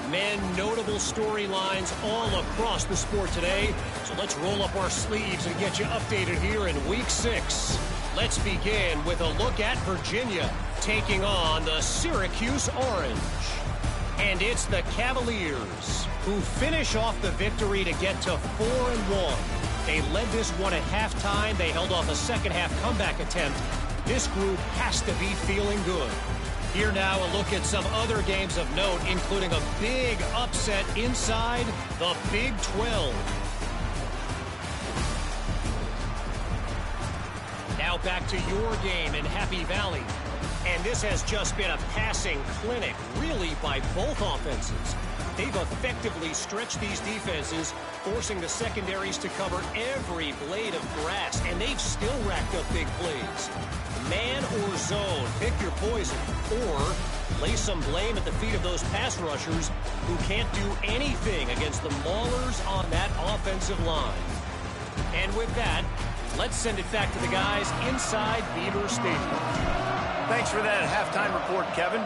Man, notable storylines all across the sport today. So let's roll up our sleeves and get you updated here in Week 6. Let's begin with a look at Virginia taking on the Syracuse Orange. And it's the Cavaliers who finish off the victory to get to 4-1. They led this one at halftime. They held off a second-half comeback attempt. This group has to be feeling good. Here now, a look at some other games of note, including a big upset inside the Big 12. Now back to your game in Happy Valley. And this has just been a passing clinic, really, by both offenses. They've effectively stretched these defenses, forcing the secondaries to cover every blade of grass, and they've still racked up big plays. Man or zone, pick your poison, or lay some blame at the feet of those pass rushers who can't do anything against the maulers on that offensive line. And with that, let's send it back to the guys inside Beaver Stadium. Thanks for that halftime report, Kevin.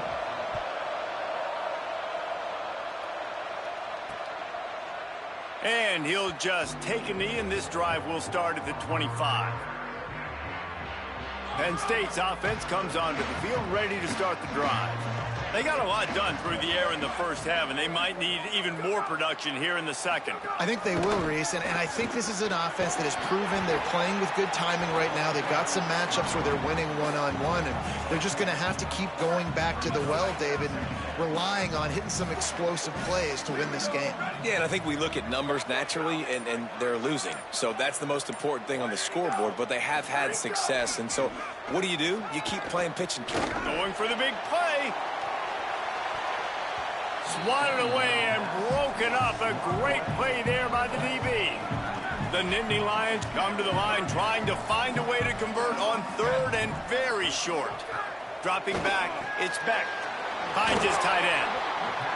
And he'll just take a knee, and this drive will start at the 25. Penn State's offense comes onto the field ready to start the drive. They got a lot done through the air in the first half, and they might need even more production here in the second. I think they will, Reese, and I think this is an offense that has proven they're playing with good timing right now. They've got some matchups where they're winning one-on-one, and they're just going to have to keep going back to the well, David, and relying on hitting some explosive plays to win this game. Yeah, and I think we look at numbers naturally, and they're losing. So that's the most important thing on the scoreboard, but they have had success. And so what do? You keep playing pitch and kick. Going for the big play. Swatted away and broken up. A great play there by the DB. The Nittany Lions come to the line trying to find a way to convert on third and very short. Dropping back, it's Beck. Finds his tight end.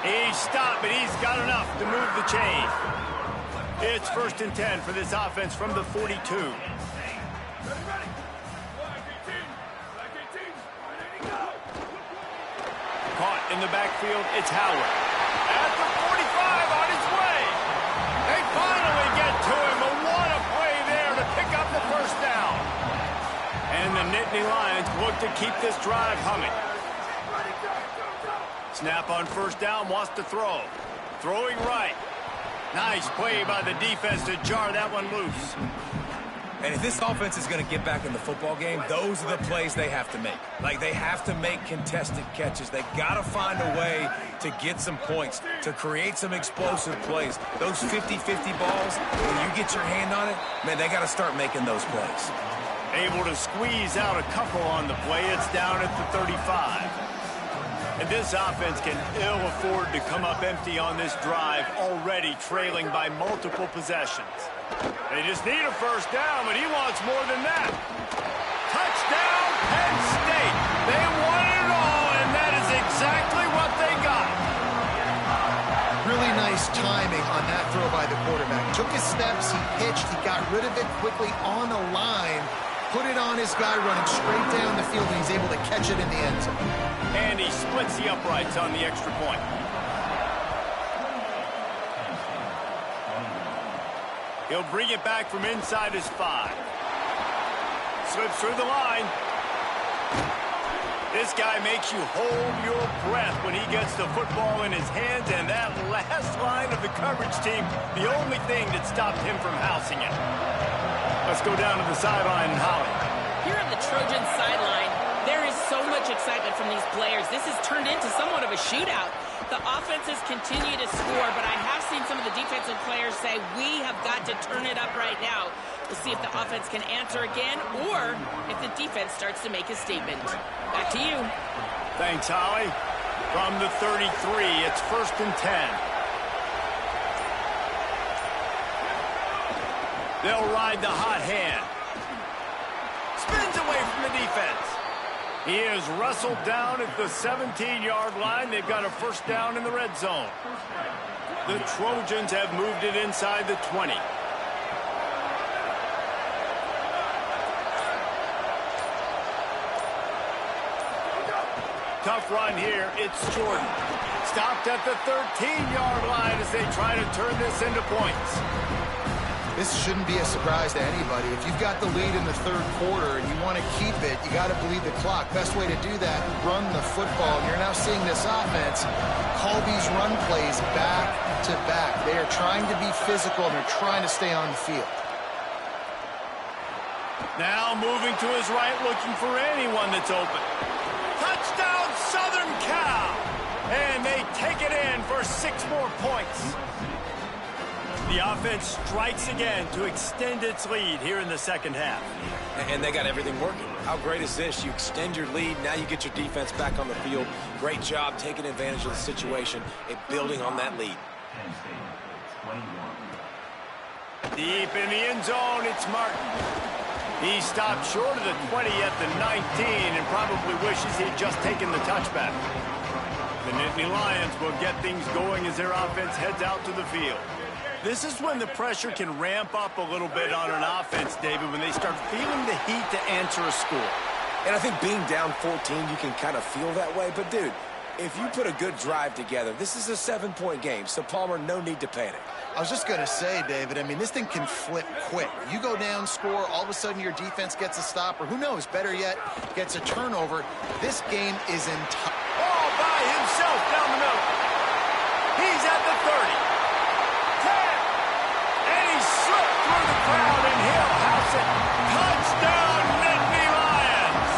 He's stopped, but he's got enough to move the chain. It's 1st and 10 for this offense from the 42. Caught in the backfield, it's Howard. At the 45, on his way. They finally get to him, but what a play there to pick up the first down. And the Nittany Lions look to keep this drive humming. Snap on first down, wants to throw. Throwing right. Nice play by the defense to jar that one loose. And if this offense is going to get back in the football game, those are the plays they have to make. Like, they have to make contested catches. They got to find a way to get some points, to create some explosive plays. Those 50-50 balls, when you get your hand on it, man, they got to start making those plays. Able to squeeze out a couple on the play. It's down at the 35. And this offense can ill afford to come up empty on this drive, already trailing by multiple possessions. They just need a first down, but he wants more than that. Touchdown, Penn State. They want it all, and that is exactly what they got. Really nice timing on that throw by the quarterback. Took his steps, he pitched, he got rid of it quickly on the line, put it on his guy running straight down the field, and he's able to catch it in the end zone. And he splits the uprights on the extra point. He'll bring it back from inside his 5. Slips through the line. This guy makes you hold your breath when he gets the football in his hands, and that last line of the coverage team, the only thing that stopped him from housing it. Let's go down to the sideline, Holly. Here on the Trojan sideline, there is so much excitement from these players. This has turned into somewhat of a shootout. The offenses continue to score, but I have seen some of the defensive players say, we have got to turn it up right now. We'll see if the offense can answer again, or if the defense starts to make a statement. Back to you. Thanks, Holly. From the 33, it's 1st and 10. They'll ride the hot hand. Spins away from the defense. He is wrestled down at the 17-yard line. They've got a first down in the red zone. The Trojans have moved it inside the 20. Tough run here. It's Jordan. Stopped at the 13-yard line as they try to turn this into points. This shouldn't be a surprise to anybody. If you've got the lead in the third quarter and you want to keep it, you got to bleed the clock. Best way to do that, run the football. And you're now seeing this offense call these run plays back to back. They are trying to be physical, and they're trying to stay on the field. Now moving to his right, looking for anyone that's open. Touchdown, Southern Cal! And they take it in for 6 more points. The offense strikes again to extend its lead here in the second half. And they got everything working. How great is this? You extend your lead, now you get your defense back on the field. Great job taking advantage of the situation and building on that lead. Deep in the end zone, it's Martin. He stopped short of the 20 at the 19 and probably wishes he'd just taken the touchback. The Nittany Lions will get things going as their offense heads out to the field. This is when the pressure can ramp up a little bit on an offense, David, when they start feeling the heat to answer a score. And I think being down 14, you can kind of feel that way. But, dude, if you put a good drive together, this is a 7-point game. So, Palmer, no need to panic. I was just going to say, David, I mean, this thing can flip quick. You go down, score, all of a sudden your defense gets a stop, or who knows, better yet, gets a turnover. This game is in all by himself down the middle. He's at the 30. 10. And he slipped through the crowd, and he'll house it. Touchdown, Nittany Lions.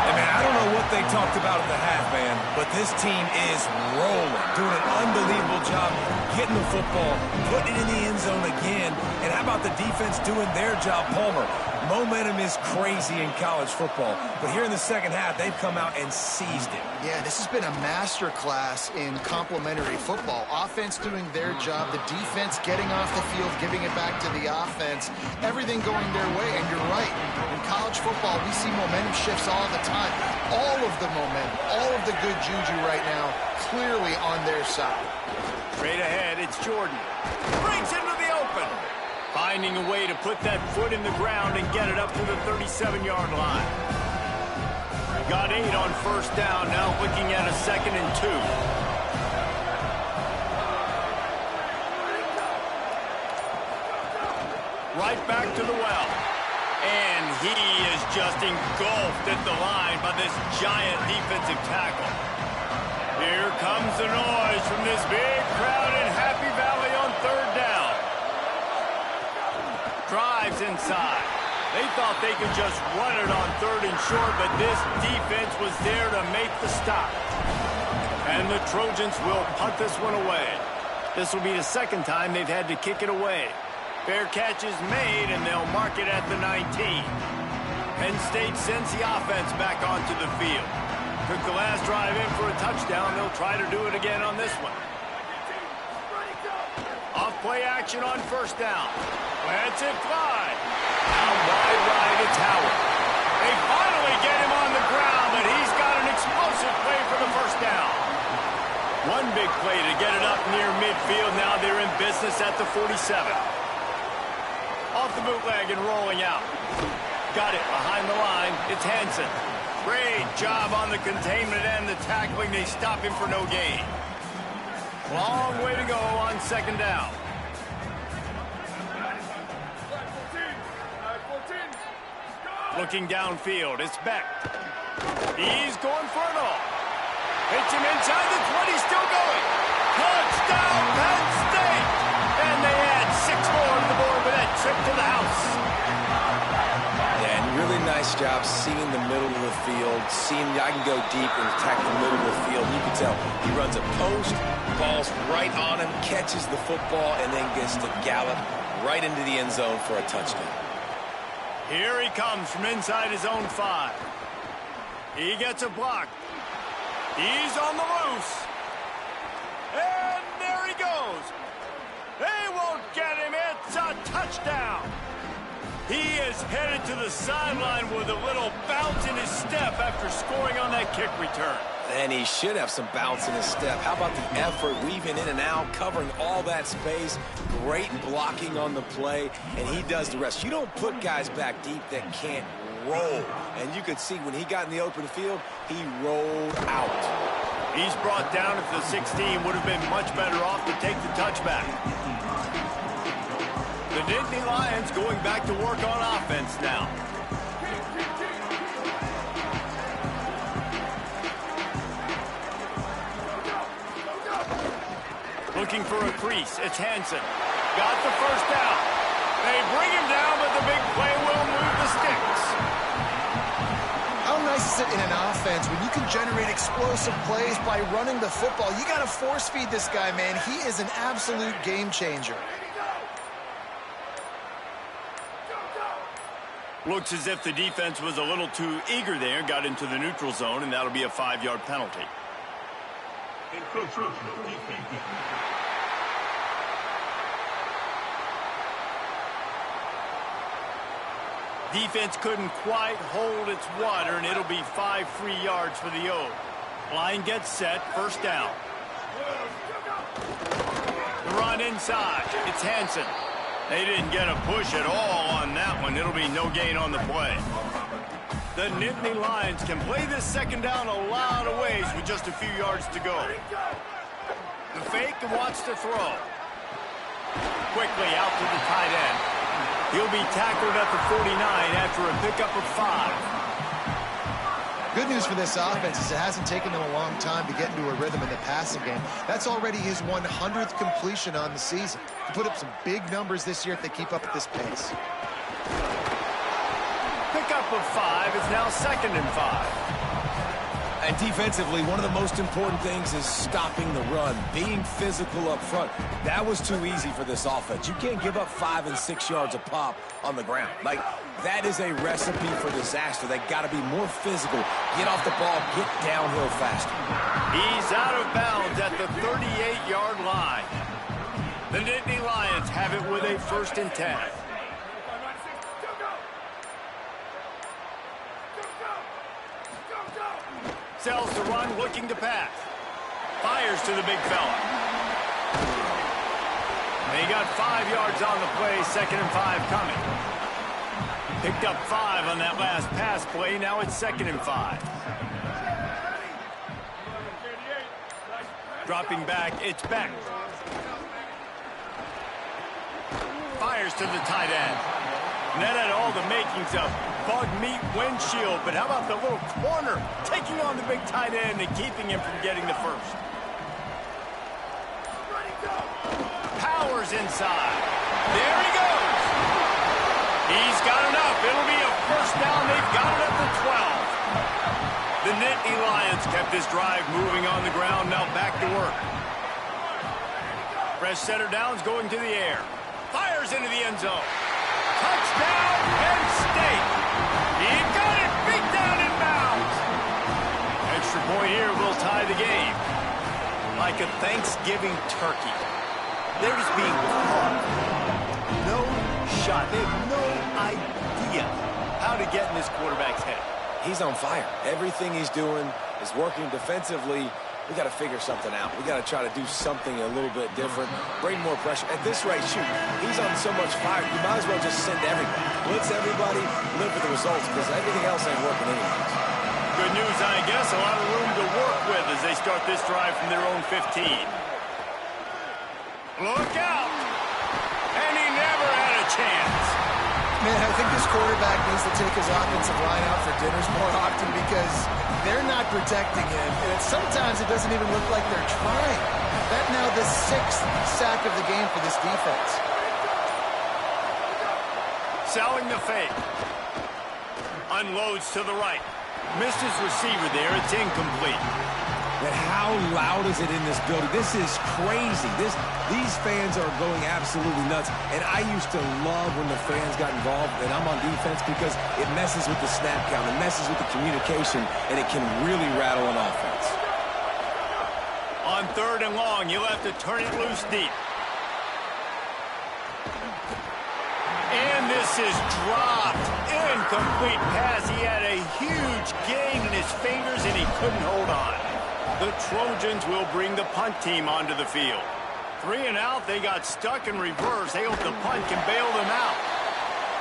Hey, man, I don't know what they talked about at the half, man, but this team is rolling, doing an unbelievable job getting the football, putting it in the end zone again. And how about the defense doing their job, Palmer? Momentum is crazy in college football, but here in the second half, they've come out and seized it. Yeah, this has been a master class in complementary football. Offense doing their job, the defense getting off the field, giving it back to the offense, everything going their way. And you're right, in college football, we see momentum shifts all the time. All of the momentum, all of the good juju right now, clearly on their side. Straight ahead, it's Jordan. Brings into the open. Finding a way to put that foot in the ground and get it up to the 37-yard line. Got 8 on first down, now looking at a 2nd and 2. Right back to the well. And he is just engulfed at the line by this giant defensive tackle. Here comes the noise from this big crowd in Happy Valley on 3rd down. Drives inside. They thought they could just run it on 3rd and short, but this defense was there to make the stop. And the Trojans will punt this one away. This will be the 2nd time they've had to kick it away. Fair catch is made, and they'll mark it at the 19. Penn State sends the offense back onto the field. Took the last drive in for a touchdown. They'll try to do it again on this one. Off play action on 1st down. Lets it fly. Out wide right, it's Howard. They finally get him on the ground, but he's got an explosive play for the 1st down. One big play to get it up near midfield. Now they're in business at the 47. Off the bootleg and rolling out. Got it behind the line. It's Hansen. Great job on the containment and the tackling. They stop him for no gain. Long way to go on 2nd down. Looking downfield, it's Beck. He's going for it all. Hits him inside the 20, still going. Touchdown, Penn State! And they add 6 more to the board with that trip to the house. Yeah, and really nice job seeing the middle of the field, seeing I can go deep and attack the middle of the field. You can tell he runs a post, ball's right on him, catches the football, and then gets to gallop right into the end zone for a touchdown. Here he comes from inside his own 5. He gets a block. He's on the loose. And there he goes. They won't get him. It's a touchdown. He is headed to the sideline with a little bounce in his step after scoring on that kick return. And he should have some bounce in his step. How about the effort, weaving in and out, covering all that space, great blocking on the play, and he does the rest. You don't put guys back deep that can't roll. And you could see when he got in the open field, he rolled out. He's brought down at the 16. Would have been much better off to take the touchback. The Nittany Lions going back to work on offense now. Looking for a crease. It's Hansen. Got the first down. They bring him down, but the big play will move the sticks. How nice is it in an offense when you can generate explosive plays by running the football? You got to force feed this guy, man. He is an absolute game changer. Looks as if the defense was a little too eager there, got into the neutral zone, and that'll be a 5-yard penalty. Defense couldn't quite hold its water, and it'll be 5 free yards for the O. Line gets set, first down. The run inside. It's Hansen. They didn't get a push at all on that one. It'll be no gain on the play. The Nittany Lions can play this second down a lot of ways with just a few yards to go. The fake and wants to throw. Quickly out to the tight end. He'll be tackled at the 49 after a pickup of 5. Good news for this offense is it hasn't taken them a long time to get into a rhythm in the passing game. That's already his 100th completion on the season. He'll put up some big numbers this year if they keep up at this pace. Pickup of 5 is now 2nd and 5. And defensively, one of the most important things is stopping the run, being physical up front. That was too easy for this offense. You can't give up 5 and 6 yards a pop on the ground. Like, that is a recipe for disaster. They got to be more physical, get off the ball, get downhill faster. He's out of bounds at the 38-yard line. The Nittany Lions have it with a 1st and 10. Sells the run, looking to pass. Fires to the big fella. They got 5 yards on the play, 2nd and 5 coming. Picked up 5 on that last pass play, now it's 2nd and 5. Dropping back, it's Beck. Fires to the tight end. And that had all the makings of bug meat windshield, but how about the little corner taking on the big tight end and keeping him from getting the first? Powers inside. There he goes. He's got enough. It'll be a first down. They've got it at the 12. The Nittany Lions kept this drive moving on the ground. Now back to work. Fresh setter downs going to the air. Fires into the end zone. Touchdown, Penn State. He got it, beat down in bounds. Extra point here will tie the game. Like a Thanksgiving turkey. They're just being caught. No shot. They have no idea how to get in this quarterback's head. He's on fire. Everything he's doing is working defensively. We got to figure something out. We got to try to do something a little bit different. Bring more pressure. At this rate, shoot, he's on so much fire, you might as well just send everybody. Blitz everybody, live with the results, because everything else ain't working anyways. Good news, I guess. A lot of room to work with as they start this drive from their own 15. Look out! And he never had a chance. Man, I think this quarterback needs to take his offensive line out for dinners more often because they're not protecting him. And sometimes it doesn't even look like they're trying. That now the 6th sack of the game for this defense. Selling the fake. Unloads to the right. Missed his receiver there. It's incomplete. But how loud is it in this building? This is crazy. These fans are going absolutely nuts. And I used to love when the fans got involved, and I'm on defense, because it messes with the snap count. It messes with the communication, and it can really rattle an offense. On 3rd and long, you'll have to turn it loose deep. And this is dropped. Incomplete pass. He had a huge gain in his fingers, and he couldn't hold on. The Trojans will bring the punt team onto the field. 3 and out, they got stuck in reverse. They hope the punt can bail them out.